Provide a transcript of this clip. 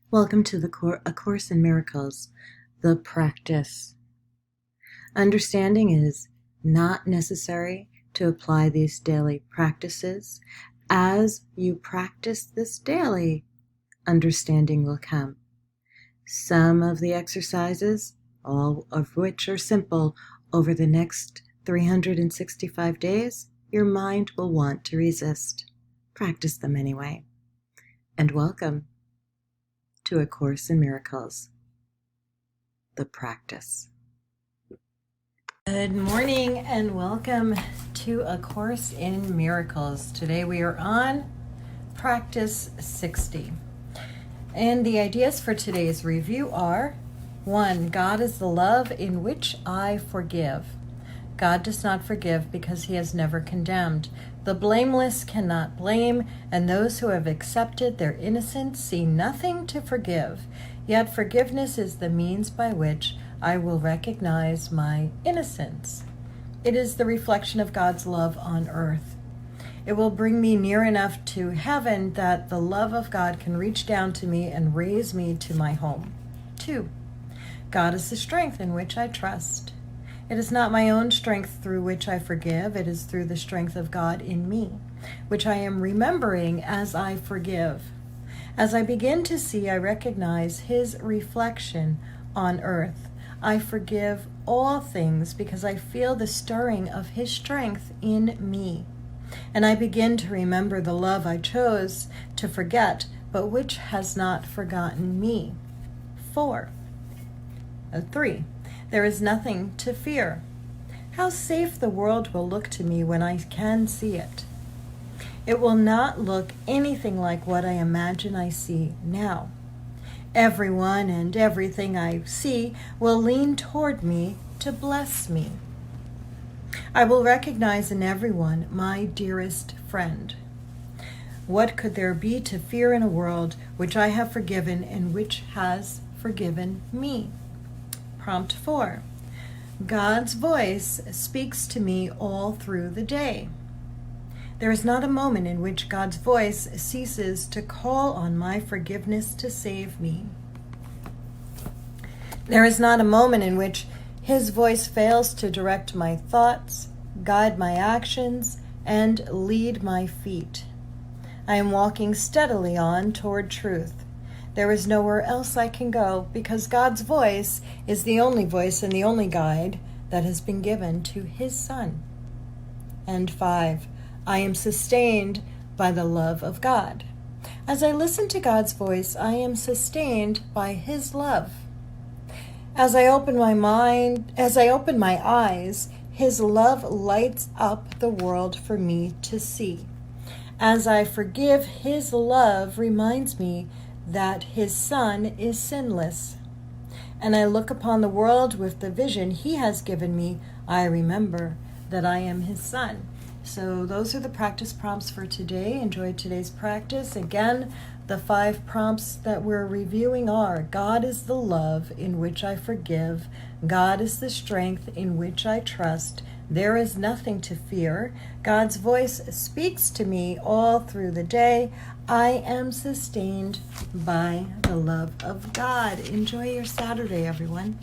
Welcome to A Course in Miracles, the practice. Understanding is not necessary to apply these daily practices. As you practice this daily, understanding will come. Some of the exercises, all of which are simple, over the next 365 days, your mind will want to resist. Practice them anyway. And welcome to A Course in Miracles, the practice. Good morning and welcome to A Course in Miracles. Today we are on practice 60. And the ideas for today's review are: 1. God is the love in which I forgive. God does not forgive because he has never condemned. The blameless cannot blame, and those who have accepted their innocence see nothing to forgive. Yet forgiveness is the means by which I will recognize my innocence. It is the reflection of God's love on earth. It will bring me near enough to heaven that the love of God can reach down to me and raise me to my home. 2. God is the strength in which I trust. It is not my own strength through which I forgive. It is through the strength of God in me, which I am remembering as I forgive. As I begin to see, I recognize his reflection on earth. I forgive all things because I feel the stirring of his strength in me. And I begin to remember the love I chose to forget, but which has not forgotten me. 3. There is nothing to fear. How safe the world will look to me when I can see it. It will not look anything like what I imagine I see now. Everyone and everything I see will lean toward me to bless me. I will recognize in everyone my dearest friend. What could there be to fear in a world which I have forgiven and which has forgiven me? Prompt 4. God's voice speaks to me all through the day. There is not a moment in which God's voice ceases to call on my forgiveness to save me. There is not a moment in which his voice fails to direct my thoughts, guide my actions, and lead my feet. I am walking steadily on toward truth. There is nowhere else I can go because God's voice is the only voice and the only guide that has been given to his Son. And 5. I am sustained by the love of God. As I listen to God's voice, I am sustained by his love. As I open my eyes, his love lights up the world for me to see. As I forgive, his love reminds me that his Son is sinless. And I look upon the world with the vision he has given me. I remember that I am his son. So those are the practice prompts for today. Enjoy today's practice. Again, the 5 prompts that we're reviewing are: God is the love in which I forgive. God is the strength in which I trust. There is nothing to fear. God's voice speaks to me all through the day. I am sustained by the love of God. Enjoy your Saturday, everyone.